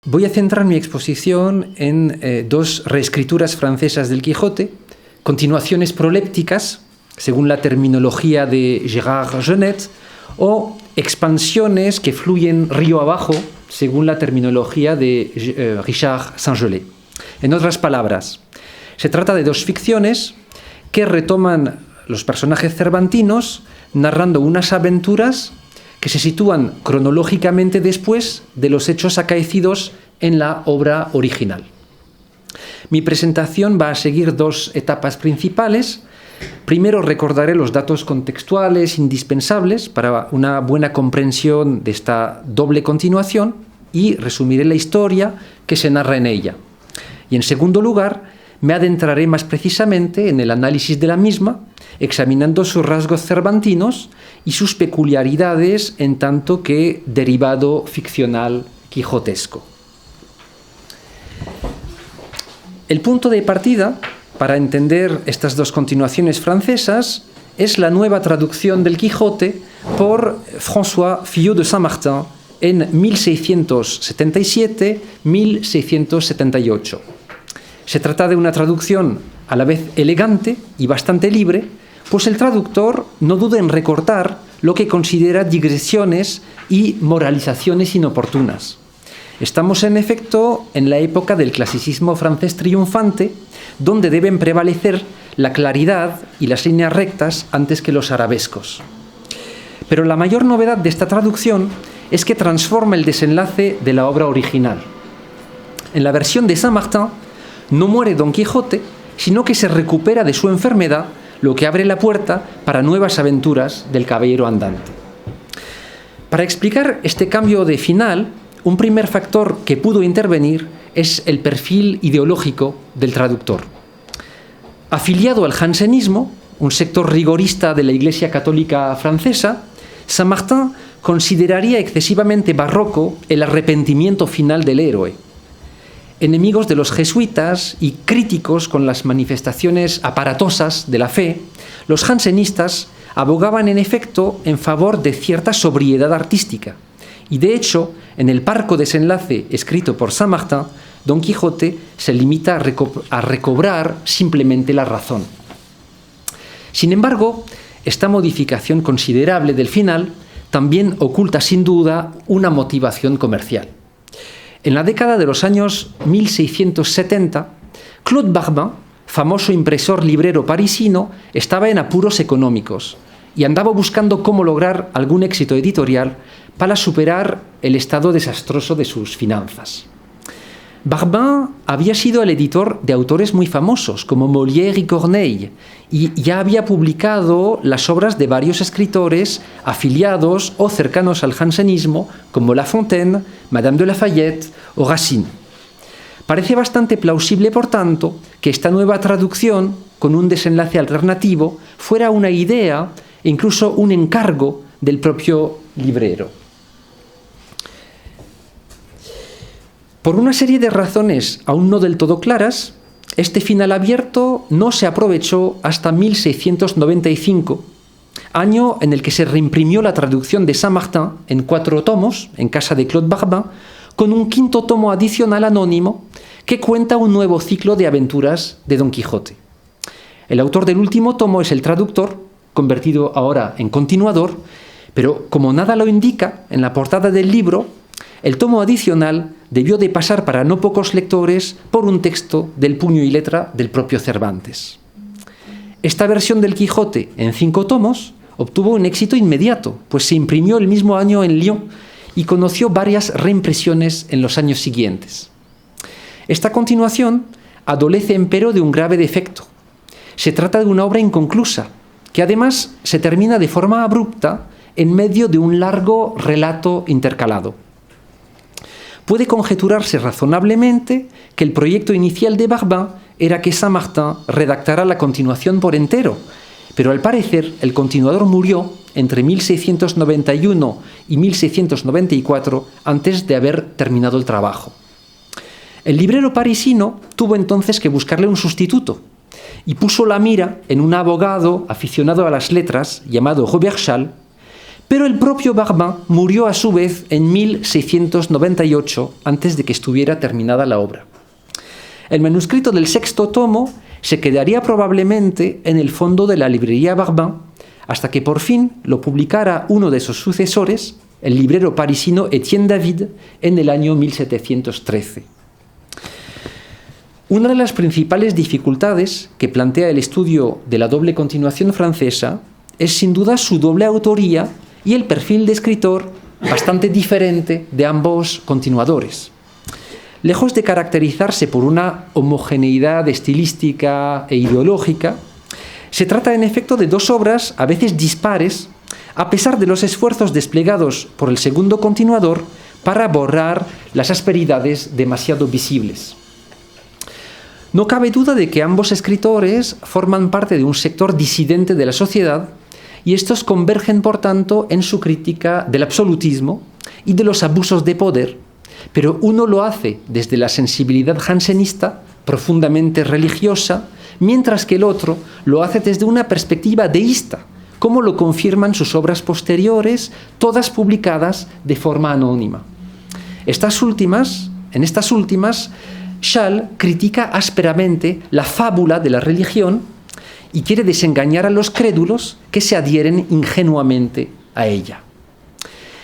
Voy a centrar mi exposición en dos reescrituras francesas del Quijote, continuaciones prolépticas, según la terminología de Gérard Genette, o expansiones que fluyen río abajo, según la terminología de Richard Saint-Gelais. En otras palabras, se trata de dos ficciones que retoman los personajes cervantinos narrando unas aventuras que se sitúan cronológicamente después de los hechos acaecidos en la obra original. Mi presentación va a seguir dos etapas principales. Primero recordaré los datos contextuales indispensables para una buena comprensión de esta doble continuación y resumiré la historia que se narra en ella. Y en segundo lugar, me adentraré más precisamente en el análisis de la misma, examinando sus rasgos cervantinos y sus peculiaridades en tanto que derivado ficcional quijotesco. El punto de partida para entender estas dos continuaciones francesas es la nueva traducción del Quijote por François Fillot de Saint-Martin en 1677-1678. Se trata de una traducción a la vez elegante y bastante libre, pues el traductor no duda en recortar lo que considera digresiones y moralizaciones inoportunas. Estamos, en efecto, en la época del clasicismo francés triunfante, donde deben prevalecer la claridad y las líneas rectas antes que los arabescos. Pero la mayor novedad de esta traducción es que transforma el desenlace de la obra original. En la versión de Saint-Martin, no muere Don Quijote, sino que se recupera de su enfermedad, lo que abre la puerta para nuevas aventuras del caballero andante. Para explicar este cambio de final, un primer factor que pudo intervenir es el perfil ideológico del traductor. Afiliado al jansenismo, un sector rigorista de la Iglesia Católica francesa, Saint-Martin consideraría excesivamente barroco el arrepentimiento final del héroe. Enemigos de los jesuitas y críticos con las manifestaciones aparatosas de la fe, los jansenistas abogaban en efecto en favor de cierta sobriedad artística. Y de hecho, en el parco desenlace escrito por Saint-Martin, Don Quijote se limita a recobrar simplemente la razón. Sin embargo, esta modificación considerable del final también oculta sin duda una motivación comercial. En la década de los años 1670, Claude Barbin, famoso impresor librero parisino, estaba en apuros económicos y andaba buscando cómo lograr algún éxito editorial para superar el estado desastroso de sus finanzas. Barbin había sido el editor de autores muy famosos como Molière y Corneille y ya había publicado las obras de varios escritores afiliados o cercanos al jansenismo como La Fontaine, Madame de Lafayette o Racine. Parece bastante plausible, por tanto, que esta nueva traducción, con un desenlace alternativo, fuera una idea e incluso un encargo del propio librero. Por una serie de razones aún no del todo claras, este final abierto no se aprovechó hasta 1695, año en el que se reimprimió la traducción de Saint-Martin en 4 tomos, en casa de Claude Barbin, con un 5º tomo adicional anónimo que cuenta un nuevo ciclo de aventuras de Don Quijote. El autor del último tomo es el traductor, convertido ahora en continuador, pero como nada lo indica en la portada del libro, el tomo adicional debió de pasar para no pocos lectores por un texto del puño y letra del propio Cervantes. Esta versión del Quijote en 5 tomos obtuvo un éxito inmediato, pues se imprimió el mismo año en Lyon y conoció varias reimpresiones en los años siguientes. Esta continuación adolece empero de un grave defecto. Se trata de una obra inconclusa, que además se termina de forma abrupta en medio de un largo relato intercalado. Puede conjeturarse razonablemente que el proyecto inicial de Barbin era que Saint-Martin redactara la continuación por entero, pero al parecer el continuador murió entre 1691 y 1694 antes de haber terminado el trabajo. El librero parisino tuvo entonces que buscarle un sustituto y puso la mira en un abogado aficionado a las letras llamado Robert Schall, Pero el propio Barbin murió a su vez en 1698, antes de que estuviera terminada la obra. El manuscrito del sexto tomo se quedaría probablemente en el fondo de la librería Barbin, hasta que por fin lo publicara uno de sus sucesores, el librero parisino Etienne David, en el año 1713. Una de las principales dificultades que plantea el estudio de la doble continuación francesa es sin duda su doble autoría y el perfil de escritor bastante diferente de ambos continuadores. Lejos de caracterizarse por una homogeneidad estilística e ideológica, se trata en efecto de dos obras a veces dispares, a pesar de los esfuerzos desplegados por el segundo continuador para borrar las asperidades demasiado visibles. No cabe duda de que ambos escritores forman parte de un sector disidente de la sociedad y estos convergen, por tanto, en su crítica del absolutismo y de los abusos de poder, pero uno lo hace desde la sensibilidad jansenista, profundamente religiosa, mientras que el otro lo hace desde una perspectiva deísta, como lo confirman sus obras posteriores, todas publicadas de forma anónima. En estas últimas, Schall critica ásperamente la fábula de la religión y quiere desengañar a los crédulos que se adhieren ingenuamente a ella.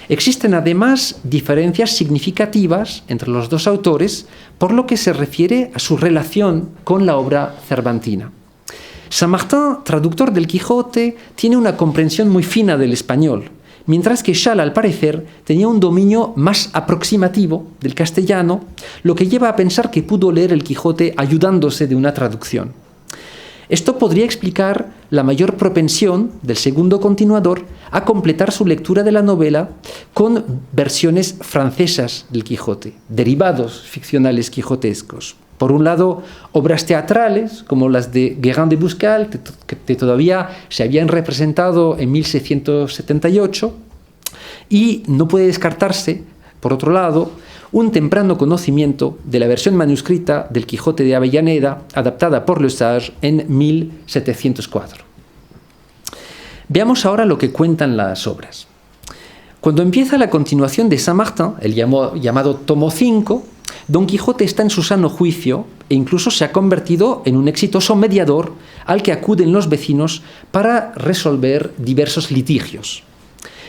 Existen además diferencias significativas entre los dos autores por lo que se refiere a su relación con la obra cervantina. Saint-Martin, traductor del Quijote, tiene una comprensión muy fina del español, mientras que Schall, al parecer, tenía un dominio más aproximativo del castellano, lo que lleva a pensar que pudo leer el Quijote ayudándose de una traducción. Esto podría explicar la mayor propensión del segundo continuador a completar su lectura de la novela con versiones francesas del Quijote, derivados ficcionales quijotescos. Por un lado, obras teatrales, como las de Guérin de Buscal, que todavía se habían representado en 1678, y no puede descartarse, por otro lado, un temprano conocimiento de la versión manuscrita del Quijote de Avellaneda, adaptada por Le Sage en 1704. Veamos ahora lo que cuentan las obras. Cuando empieza la continuación de Saint-Martin, el llamado tomo 5, Don Quijote está en su sano juicio e incluso se ha convertido en un exitoso mediador al que acuden los vecinos para resolver diversos litigios.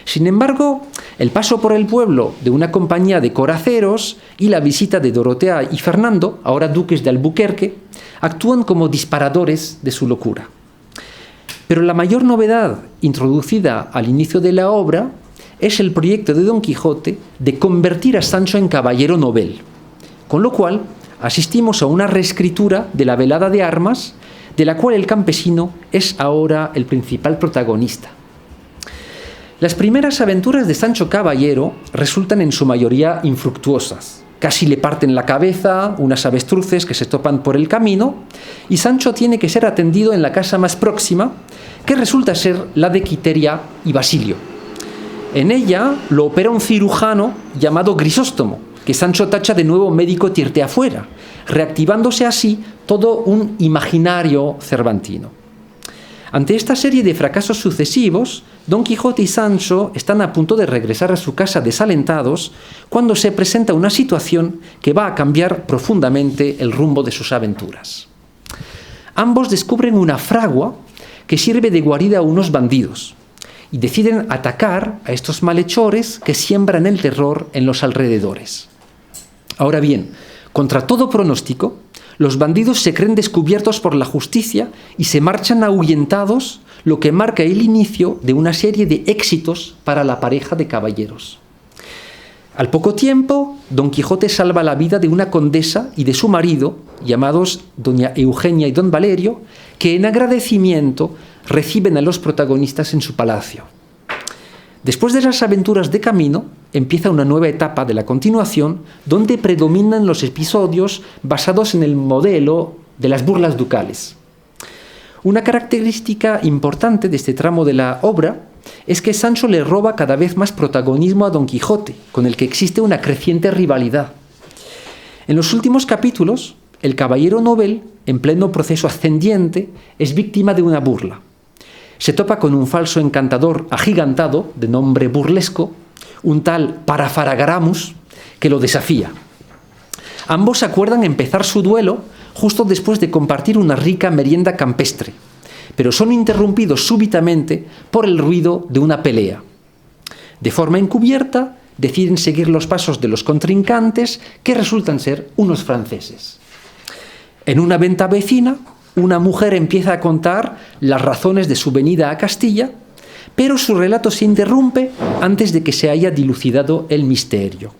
Sin embargo, el paso por el pueblo de una compañía de coraceros y la visita de Dorotea y Fernando, ahora duques de Albuquerque, actúan como disparadores de su locura. Pero la mayor novedad introducida al inicio de la obra es el proyecto de Don Quijote de convertir a Sancho en caballero novel, con lo cual asistimos a una reescritura de la velada de armas, de la cual el campesino es ahora el principal protagonista. Las primeras aventuras de Sancho Caballero resultan en su mayoría infructuosas. Casi le parten la cabeza unas avestruces que se topan por el camino y Sancho tiene que ser atendido en la casa más próxima, que resulta ser la de Quiteria y Basilio. En ella lo opera un cirujano llamado Grisóstomo, que Sancho tacha de nuevo médico tierteafuera, reactivándose así todo un imaginario cervantino. Ante esta serie de fracasos sucesivos, Don Quijote y Sancho están a punto de regresar a su casa desalentados cuando se presenta una situación que va a cambiar profundamente el rumbo de sus aventuras. Ambos descubren una fragua que sirve de guarida a unos bandidos y deciden atacar a estos malhechores que siembran el terror en los alrededores. Ahora bien, contra todo pronóstico, los bandidos se creen descubiertos por la justicia y se marchan ahuyentados, lo que marca el inicio de una serie de éxitos para la pareja de caballeros. Al poco tiempo, Don Quijote salva la vida de una condesa y de su marido, llamados Doña Eugenia y Don Valerio, que en agradecimiento reciben a los protagonistas en su palacio. Después de las aventuras de camino, empieza una nueva etapa de la continuación donde predominan los episodios basados en el modelo de las burlas ducales. Una característica importante de este tramo de la obra es que Sancho le roba cada vez más protagonismo a Don Quijote, con el que existe una creciente rivalidad. En los últimos capítulos, el caballero novel, en pleno proceso ascendiente, es víctima de una burla. se topa con un falso encantador agigantado, de nombre burlesco, un tal Parafaragaramus, que lo desafía. Ambos acuerdan empezar su duelo justo después de compartir una rica merienda campestre, pero son interrumpidos súbitamente por el ruido de una pelea. De forma encubierta, deciden seguir los pasos de los contrincantes, que resultan ser unos franceses. En una venta vecina, una mujer empieza a contar las razones de su venida a Castilla, pero su relato se interrumpe antes de que se haya dilucidado el misterio.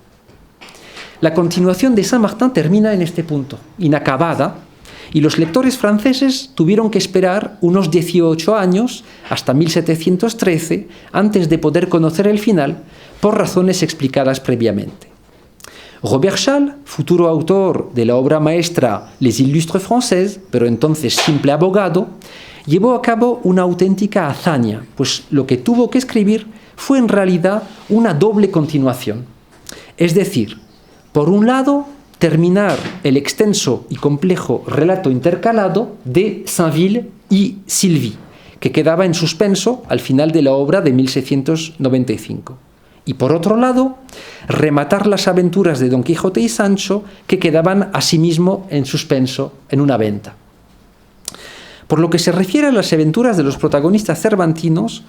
La continuación de Saint-Martin termina en este punto, inacabada, y los lectores franceses tuvieron que esperar unos 18 años, hasta 1713, antes de poder conocer el final, por razones explicadas previamente. Robert Schall, futuro autor de la obra maestra Les Illustres Françaises, pero entonces simple abogado, llevó a cabo una auténtica hazaña, pues lo que tuvo que escribir fue en realidad una doble continuación. Es decir, por un lado, terminar el extenso y complejo relato intercalado de Sainville y Sylvie, que quedaba en suspenso al final de la obra de 1695. Y por otro lado, rematar las aventuras de Don Quijote y Sancho, que quedaban asimismo en suspenso en una venta. Por lo que se refiere a las aventuras de los protagonistas cervantinos,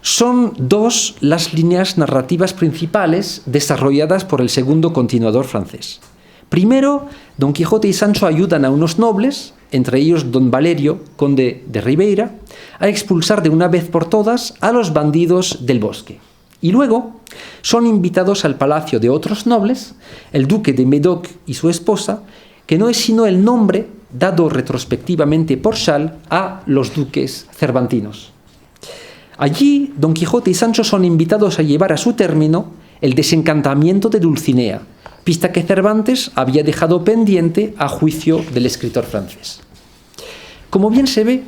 son dos las líneas narrativas principales desarrolladas por el segundo continuador francés. Primero, Don Quijote y Sancho ayudan a unos nobles, entre ellos Don Valerio, conde de Ribeira, a expulsar de una vez por todas a los bandidos del bosque. Y luego son invitados al palacio de otros nobles, el duque de Médoc y su esposa, que no es sino el nombre dado retrospectivamente por Schall a los duques cervantinos. Allí, Don Quijote y Sancho son invitados a llevar a su término el desencantamiento de Dulcinea, pista que Cervantes había dejado pendiente a juicio del escritor francés. Como bien se ve,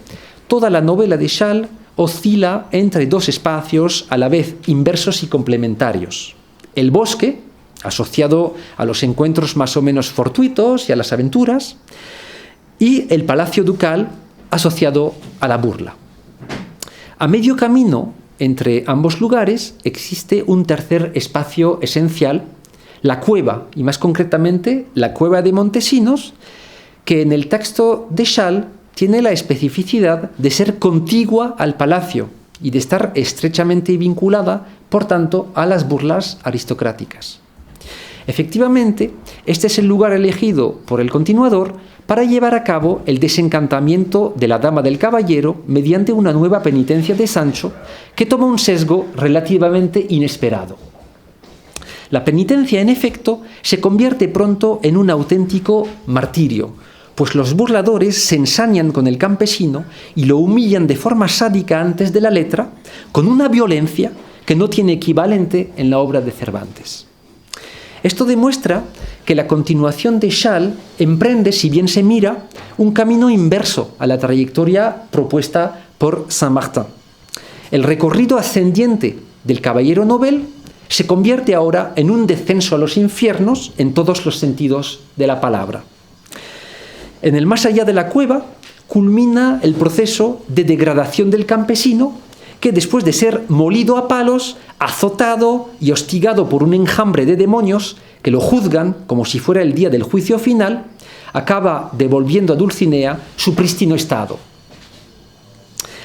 toda la novela de Schall oscila entre dos espacios a la vez inversos y complementarios. El bosque, asociado a los encuentros más o menos fortuitos y a las aventuras, y el palacio ducal, asociado a la burla. A medio camino entre ambos lugares existe un tercer espacio esencial, la cueva, y más concretamente la cueva de Montesinos, que en el texto de Schall tiene la especificidad de ser contigua al palacio y de estar estrechamente vinculada, por tanto, a las burlas aristocráticas. Efectivamente, este es el lugar elegido por el continuador para llevar a cabo el desencantamiento de la dama del caballero mediante una nueva penitencia de Sancho que toma un sesgo relativamente inesperado. La penitencia, en efecto, se convierte pronto en un auténtico martirio, pues los burladores se ensañan con el campesino y lo humillan de forma sádica antes de la letra, con una violencia que no tiene equivalente en la obra de Cervantes. Esto demuestra que la continuación de Schall emprende, si bien se mira, un camino inverso a la trayectoria propuesta por Saint-Martin. El recorrido ascendiente del caballero novel se convierte ahora en un descenso a los infiernos en todos los sentidos de la palabra. En el más allá de la cueva culmina el proceso de degradación del campesino, que después de ser molido a palos, azotado y hostigado por un enjambre de demonios que lo juzgan como si fuera el día del juicio final, acaba devolviendo a Dulcinea su prístino estado.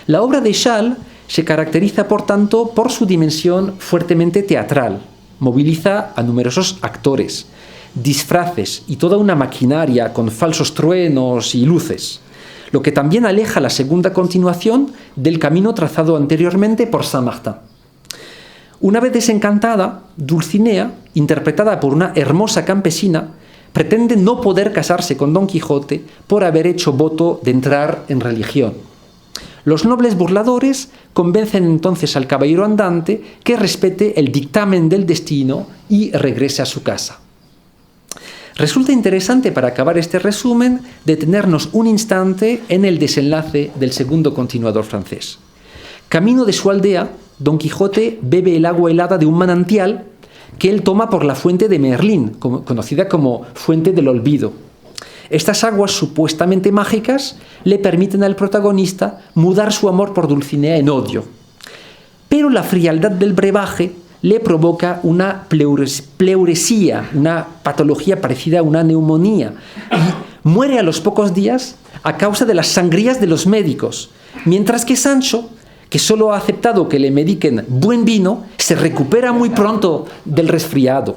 La obra de Schall se caracteriza, por tanto, por su dimensión fuertemente teatral. Moviliza a numerosos actores, disfraces y toda una maquinaria con falsos truenos y luces, lo que también aleja la segunda continuación del camino trazado anteriormente por Saint-Martin. Una vez desencantada, Dulcinea, interpretada por una hermosa campesina, pretende no poder casarse con Don Quijote por haber hecho voto de entrar en religión. Los nobles burladores convencen entonces al caballero andante que respete el dictamen del destino y regrese a su casa. Resulta interesante, para acabar este resumen, detenernos un instante en el desenlace del segundo continuador francés. Camino de su aldea, Don Quijote bebe el agua helada de un manantial que él toma por la fuente de Merlín, conocida como Fuente del Olvido. Estas aguas supuestamente mágicas le permiten al protagonista mudar su amor por Dulcinea en odio. Pero la frialdad del brebaje le provoca una pleuresía, una patología parecida a una neumonía, y muere a los pocos días a causa de las sangrías de los médicos, mientras que Sancho, que solo ha aceptado que le mediquen buen vino, se recupera muy pronto del resfriado.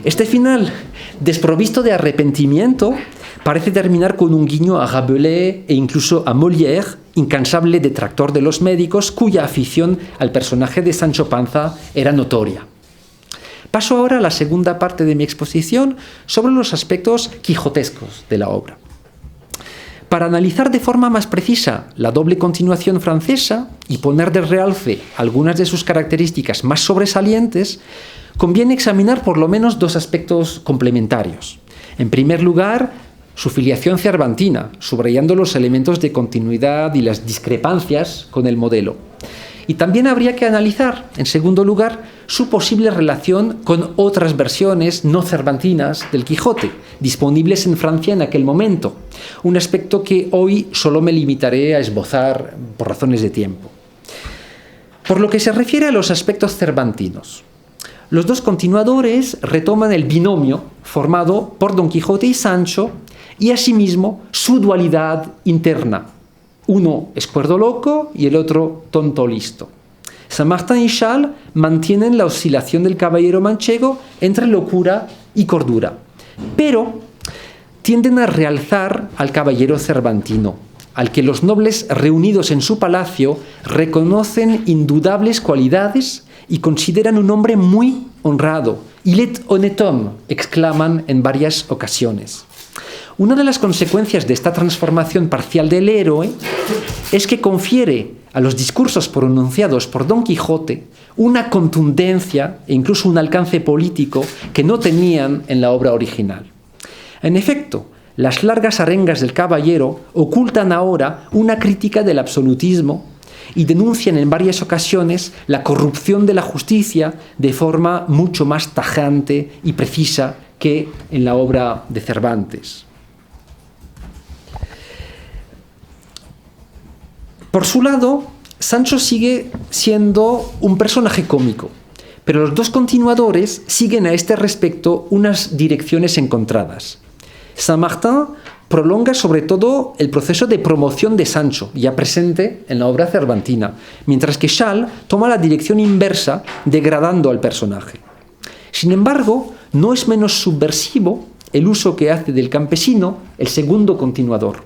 Este final, desprovisto de arrepentimiento, parece terminar con un guiño a Rabelais e incluso a Molière, incansable detractor de los médicos, cuya afición al personaje de Sancho Panza era notoria. Paso ahora a la segunda parte de mi exposición sobre los aspectos quijotescos de la obra. Para analizar de forma más precisa la doble continuación francesa y poner de realce algunas de sus características más sobresalientes, conviene examinar por lo menos dos aspectos complementarios. En primer lugar, su filiación cervantina, subrayando los elementos de continuidad y las discrepancias con el modelo. Y también habría que analizar, en segundo lugar, su posible relación con otras versiones no cervantinas del Quijote, disponibles en Francia en aquel momento, un aspecto que hoy solo me limitaré a esbozar por razones de tiempo. Por lo que se refiere a los aspectos cervantinos, los dos continuadores retoman el binomio formado por Don Quijote y Sancho y asimismo su dualidad interna. Uno es cuerdo loco y el otro tonto listo. Saint-Martin y Chasles mantienen la oscilación del caballero manchego entre locura y cordura, pero tienden a realzar al caballero cervantino, al que los nobles reunidos en su palacio reconocen indudables cualidades y consideran un hombre muy honrado. «Il est honnête homme», exclaman en varias ocasiones. Una de las consecuencias de esta transformación parcial del héroe es que confiere a los discursos pronunciados por Don Quijote una contundencia e incluso un alcance político que no tenían en la obra original. En efecto, las largas arengas del caballero ocultan ahora una crítica del absolutismo y denuncian en varias ocasiones la corrupción de la justicia de forma mucho más tajante y precisa que en la obra de Cervantes. Por su lado, Sancho sigue siendo un personaje cómico, pero los dos continuadores siguen a este respecto unas direcciones encontradas. Saint-Martin prolonga sobre todo el proceso de promoción de Sancho, ya presente en la obra cervantina, mientras que Chasles toma la dirección inversa, degradando al personaje. Sin embargo, no es menos subversivo el uso que hace del campesino el segundo continuador.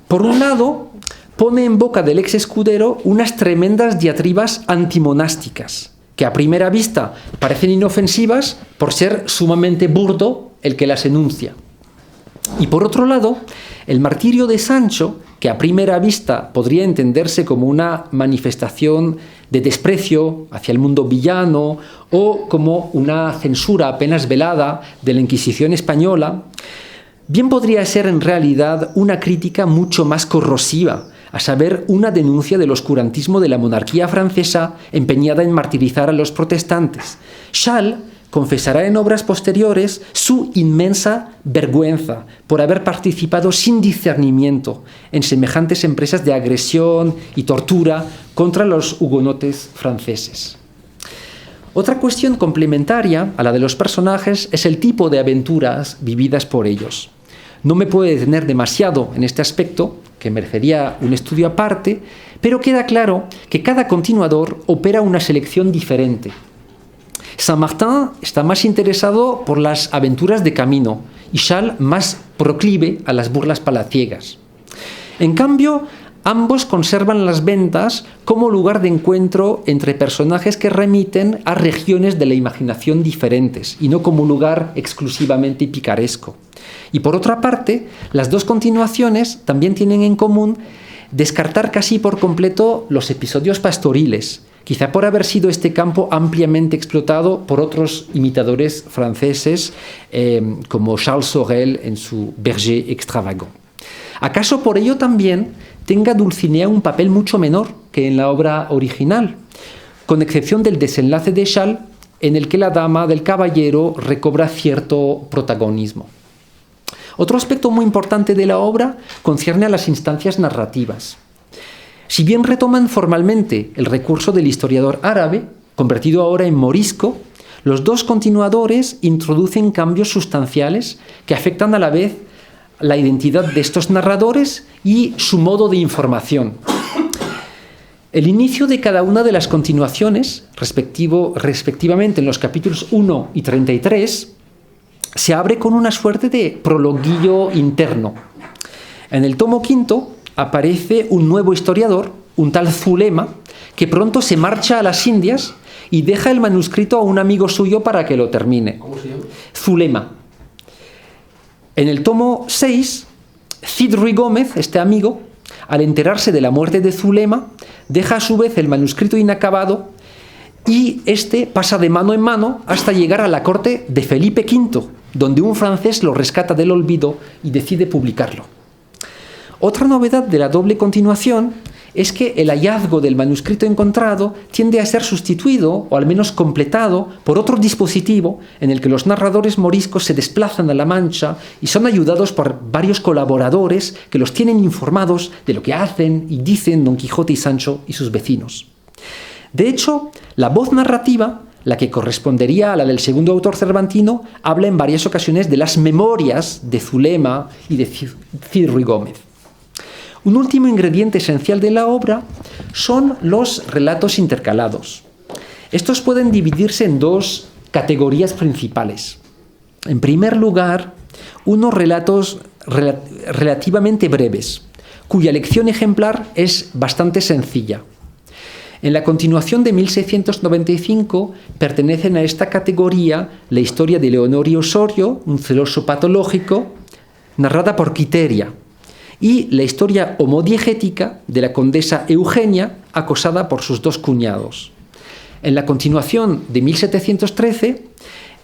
Por un lado, pone en boca del ex escudero unas tremendas diatribas antimonásticas, que a primera vista parecen inofensivas por ser sumamente burdo el que las enuncia. Y por otro lado, el martirio de Sancho, que a primera vista podría entenderse como una manifestación de desprecio hacia el mundo villano o como una censura apenas velada de la Inquisición española, bien podría ser en realidad una crítica mucho más corrosiva, a saber, una denuncia del oscurantismo de la monarquía francesa empeñada en martirizar a los protestantes. Chasles confesará en obras posteriores su inmensa vergüenza por haber participado sin discernimiento en semejantes empresas de agresión y tortura contra los hugonotes franceses. Otra cuestión complementaria a la de los personajes es el tipo de aventuras vividas por ellos. No me puedo detener demasiado en este aspecto, que merecería un estudio aparte, pero queda claro que cada continuador opera una selección diferente. Saint-Martin está más interesado por las aventuras de camino y Chasles más proclive a las burlas palaciegas. En cambio, ambos conservan las ventas como lugar de encuentro entre personajes que remiten a regiones de la imaginación diferentes y no como lugar exclusivamente picaresco. Y por otra parte, las dos continuaciones también tienen en común descartar casi por completo los episodios pastoriles, quizá por haber sido este campo ampliamente explotado por otros imitadores franceses como Charles Sorel en su Berger extravagant. ¿Acaso por ello también tenga Dulcinea un papel mucho menor que en la obra original? Con excepción del desenlace de Chasles, en el que la dama del caballero recobra cierto protagonismo. Otro aspecto muy importante de la obra concierne a las instancias narrativas. Si bien retoman formalmente el recurso del historiador árabe, convertido ahora en morisco, los dos continuadores introducen cambios sustanciales que afectan a la vez la identidad de estos narradores y su modo de información. El inicio de cada una de las continuaciones, respectivamente en los capítulos 1 y 33, se abre con una suerte de prologuillo interno. En el tomo quinto aparece un nuevo historiador, un tal Zulema, que pronto se marcha a las Indias y deja el manuscrito a un amigo suyo para que lo termine. ¿Cómo se llama? Zulema. En el tomo 6, Cid Ruy Gómez, este amigo, al enterarse de la muerte de Zulema, deja a su vez el manuscrito inacabado y este pasa de mano en mano hasta llegar a la corte de Felipe V, donde un francés lo rescata del olvido y decide publicarlo. Otra novedad de la doble continuación es que el hallazgo del manuscrito encontrado tiende a ser sustituido, o al menos completado, por otro dispositivo en el que los narradores moriscos se desplazan a La Mancha y son ayudados por varios colaboradores que los tienen informados de lo que hacen y dicen Don Quijote y Sancho y sus vecinos. De hecho, la voz narrativa, la que correspondería a la del segundo autor cervantino, habla en varias ocasiones de las memorias de Zulema y de Cid Ruy Gómez. Un último ingrediente esencial de la obra son los relatos intercalados. Estos pueden dividirse en dos categorías principales. En primer lugar, unos relatos relativamente breves, cuya lección ejemplar es bastante sencilla. En la continuación de 1695 pertenecen a esta categoría la historia de Leonor y Osorio, un celoso patológico, narrada por Quiteria, y la historia homodiegética de la condesa Eugenia, acosada por sus dos cuñados. En la continuación de 1713,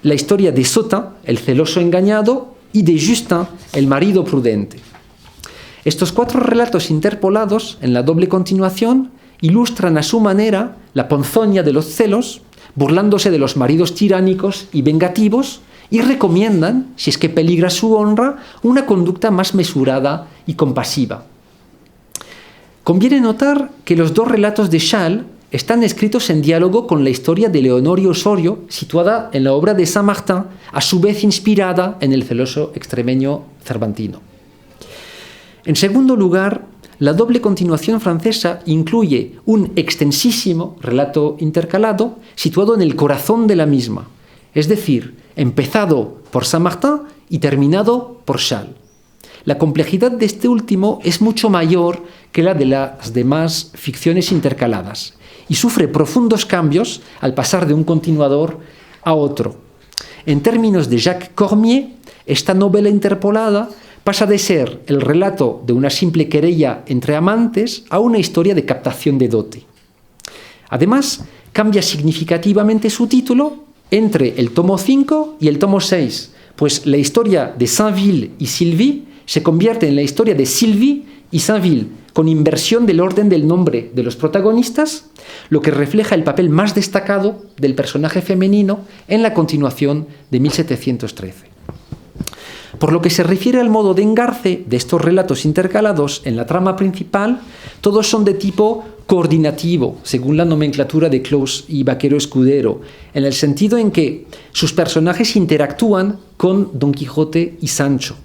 la historia de Sautin, el celoso engañado, y de Justin, el marido prudente. Estos cuatro relatos interpolados en la doble continuación ilustran a su manera la ponzoña de los celos, burlándose de los maridos tiránicos y vengativos, y recomiendan, si es que peligra su honra, una conducta más mesurada y compasiva. Conviene notar que los dos relatos de Chasles están escritos en diálogo con la historia de Leonor y Osorio, situada en la obra de Saint-Martin, a su vez inspirada en el celoso extremeño cervantino. En segundo lugar, la doble continuación francesa incluye un extensísimo relato intercalado situado en el corazón de la misma, es decir, empezado por Saint-Martin y terminado por Chasles. La complejidad de este último es mucho mayor que la de las demás ficciones intercaladas y sufre profundos cambios al pasar de un continuador a otro. En términos de Jacques Cormier, esta novela interpolada pasa de ser el relato de una simple querella entre amantes a una historia de captación de dote. Además, cambia significativamente su título entre el tomo 5 y el tomo 6, pues la historia de Sainville y Sylvie se convierte en la historia de Sylvie y Sainville, con inversión del orden del nombre de los protagonistas, lo que refleja el papel más destacado del personaje femenino en la continuación de 1713. Por lo que se refiere al modo de engarce de estos relatos intercalados en la trama principal, todos son de tipo coordinativo, según la nomenclatura de Clos y Vaquero Escudero, en el sentido en que sus personajes interactúan con Don Quijote y Sancho.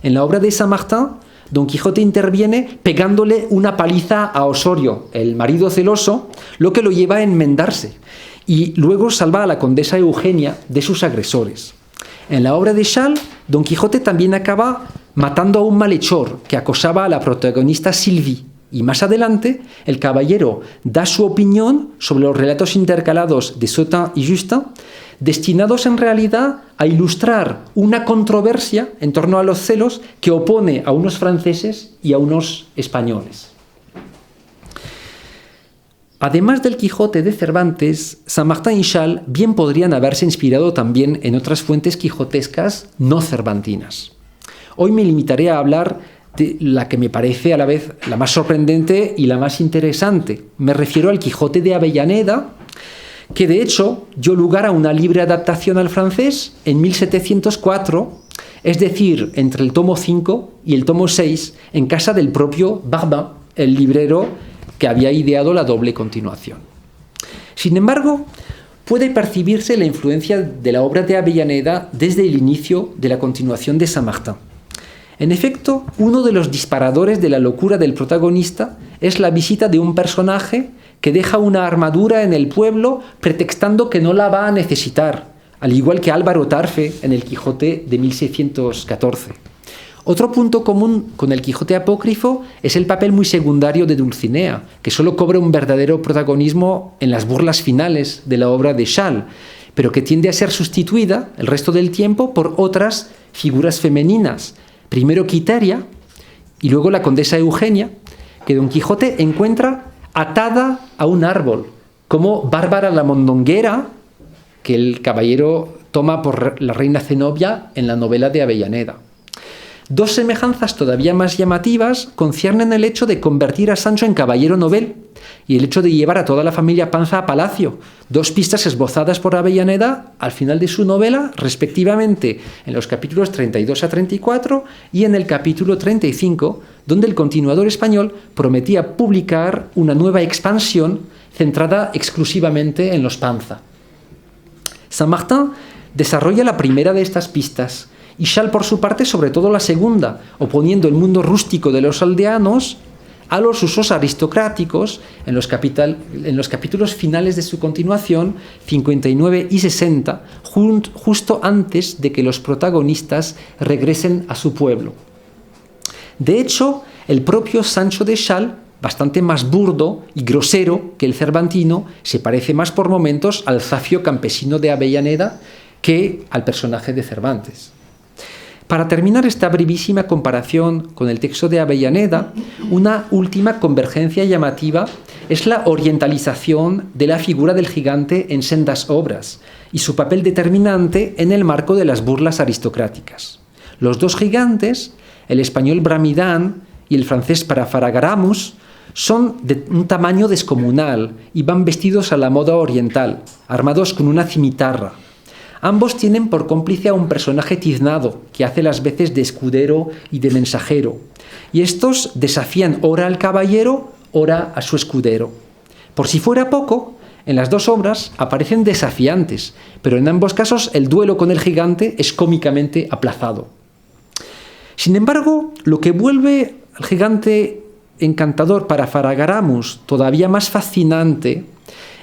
En la obra de Saint-Martin, Don Quijote interviene pegándole una paliza a Osorio, el marido celoso, lo que lo lleva a enmendarse, y luego salva a la condesa Eugenia de sus agresores. En la obra de Chasles, Don Quijote también acaba matando a un malhechor que acosaba a la protagonista Sylvie, y más adelante el caballero da su opinión sobre los relatos intercalados de Sautin y Justin, destinados en realidad a ilustrar una controversia en torno a los celos que opone a unos franceses y a unos españoles. Además del Quijote de Cervantes, Saint-Martin y Chasles bien podrían haberse inspirado también en otras fuentes quijotescas no cervantinas. Hoy me limitaré a hablar de la que me parece a la vez la más sorprendente y la más interesante. Me refiero al Quijote de Avellaneda, que de hecho dio lugar a una libre adaptación al francés en 1704, es decir, entre el tomo 5 y el tomo 6, en casa del propio Barbin, el librero que había ideado la doble continuación. Sin embargo, puede percibirse la influencia de la obra de Avellaneda desde el inicio de la continuación de Saint-Martin. En efecto, uno de los disparadores de la locura del protagonista es la visita de un personaje que deja una armadura en el pueblo pretextando que no la va a necesitar, al igual que Álvaro Tarfe en el Quijote de 1614. Otro punto común con el Quijote apócrifo es el papel muy secundario de Dulcinea, que solo cobra un verdadero protagonismo en las burlas finales de la obra de Chasles, pero que tiende a ser sustituida el resto del tiempo por otras figuras femeninas, primero Quiteria y luego la condesa Eugenia, que Don Quijote encuentra atada a un árbol, como Bárbara la Mondonguera, que el caballero toma por la reina Zenobia en la novela de Avellaneda. Dos semejanzas todavía más llamativas conciernen el hecho de convertir a Sancho en caballero novel y el hecho de llevar a toda la familia Panza a palacio, dos pistas esbozadas por Avellaneda al final de su novela, respectivamente en los capítulos 32 a 34 y en el capítulo 35, donde el continuador español prometía publicar una nueva expansión centrada exclusivamente en los Panza. Saint-Martin desarrolla la primera de estas pistas, y Chasles, por su parte, sobre todo la segunda, oponiendo el mundo rústico de los aldeanos a los usos aristocráticos en los capítulos finales de su continuación, 59 y 60, justo antes de que los protagonistas regresen a su pueblo. De hecho, el propio Sancho de Chasles, bastante más burdo y grosero que el cervantino, se parece más por momentos al zafio campesino de Avellaneda que al personaje de Cervantes. Para terminar esta brevísima comparación con el texto de Avellaneda, una última convergencia llamativa es la orientalización de la figura del gigante en sendas obras y su papel determinante en el marco de las burlas aristocráticas. Los dos gigantes, el español Bramidán y el francés Parafaragaramus, son de un tamaño descomunal y van vestidos a la moda oriental, armados con una cimitarra. Ambos tienen por cómplice a un personaje tiznado, que hace las veces de escudero y de mensajero, y estos desafían ora al caballero, ora a su escudero. Por si fuera poco, en las dos obras aparecen desafiantes, pero en ambos casos el duelo con el gigante es cómicamente aplazado. Sin embargo, lo que vuelve al gigante encantador para Faragaramus todavía más fascinante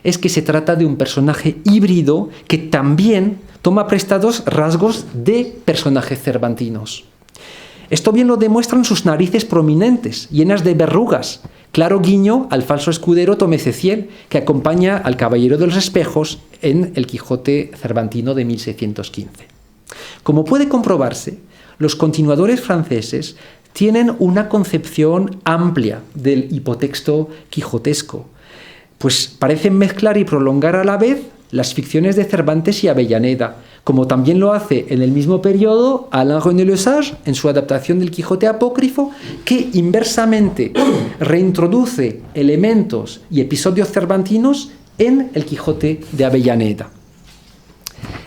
es que se trata de un personaje híbrido que también toma prestados rasgos de personajes cervantinos. Esto bien lo demuestran sus narices prominentes, llenas de verrugas, claro guiño al falso escudero Tomé Ceciel, que acompaña al Caballero de los Espejos en el Quijote cervantino de 1615. Como puede comprobarse, los continuadores franceses tienen una concepción amplia del hipotexto quijotesco, pues parecen mezclar y prolongar a la vez las ficciones de Cervantes y Avellaneda, como también lo hace en el mismo periodo Alain René Le Sage en su adaptación del Quijote apócrifo, que inversamente reintroduce elementos y episodios cervantinos en el Quijote de Avellaneda.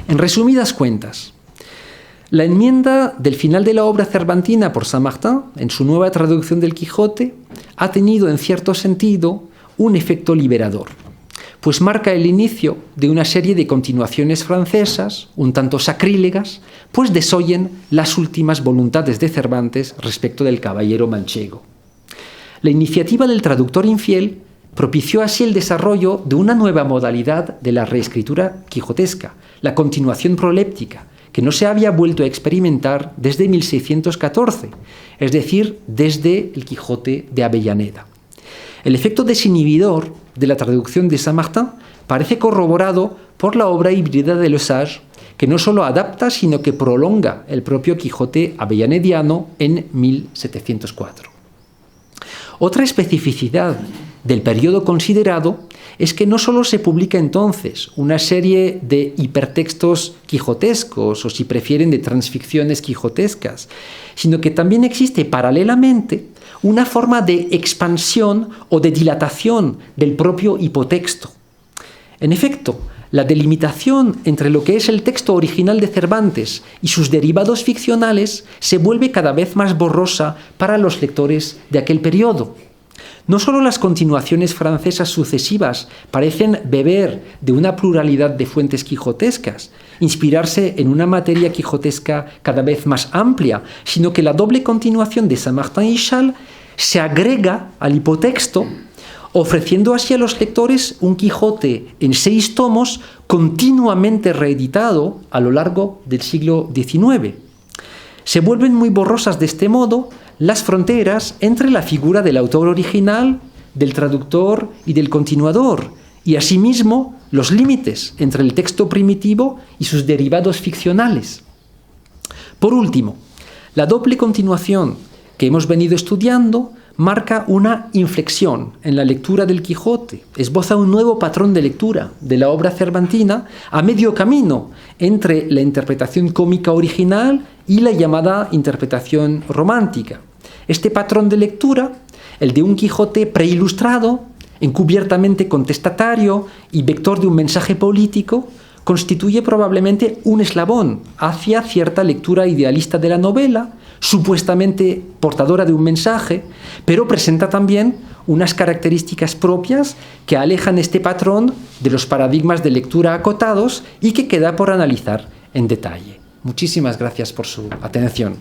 En resumidas cuentas, la enmienda del final de la obra cervantina por Saint-Martin, en su nueva traducción del Quijote, ha tenido en cierto sentido un efecto liberador, pues marca el inicio de una serie de continuaciones francesas, un tanto sacrílegas, pues desoyen las últimas voluntades de Cervantes respecto del caballero manchego. La iniciativa del traductor infiel propició así el desarrollo de una nueva modalidad de la reescritura quijotesca, la continuación proléptica, que no se había vuelto a experimentar desde 1614, es decir, desde el Quijote de Avellaneda. El efecto desinhibidor de la traducción de Saint-Martin parece corroborado por la obra híbrida de Le Sage, que no solo adapta, sino que prolonga el propio Quijote avellanediano en 1704. Otra especificidad del periodo considerado es que no solo se publica entonces una serie de hipertextos quijotescos, o si prefieren de transficciones quijotescas, sino que también existe paralelamente una forma de expansión o de dilatación del propio hipotexto. En efecto, la delimitación entre lo que es el texto original de Cervantes y sus derivados ficcionales se vuelve cada vez más borrosa para los lectores de aquel periodo. No solo las continuaciones francesas sucesivas parecen beber de una pluralidad de fuentes quijotescas, inspirarse en una materia quijotesca cada vez más amplia, sino que la doble continuación de Saint-Martin y Chasles se agrega al hipotexto, ofreciendo así a los lectores un Quijote en 6 tomos continuamente reeditado a lo largo del siglo XIX. Se vuelven muy borrosas de este modo las fronteras entre la figura del autor original, del traductor y del continuador, y asimismo los límites entre el texto primitivo y sus derivados ficcionales. Por último, la doble continuación que hemos venido estudiando marca una inflexión en la lectura del Quijote, esboza un nuevo patrón de lectura de la obra cervantina a medio camino entre la interpretación cómica original y la llamada interpretación romántica. Este patrón de lectura, el de un Quijote preilustrado, encubiertamente contestatario y vector de un mensaje político, constituye probablemente un eslabón hacia cierta lectura idealista de la novela, supuestamente portadora de un mensaje, pero presenta también unas características propias que alejan este patrón de los paradigmas de lectura acotados y que queda por analizar en detalle. Muchísimas gracias por su atención.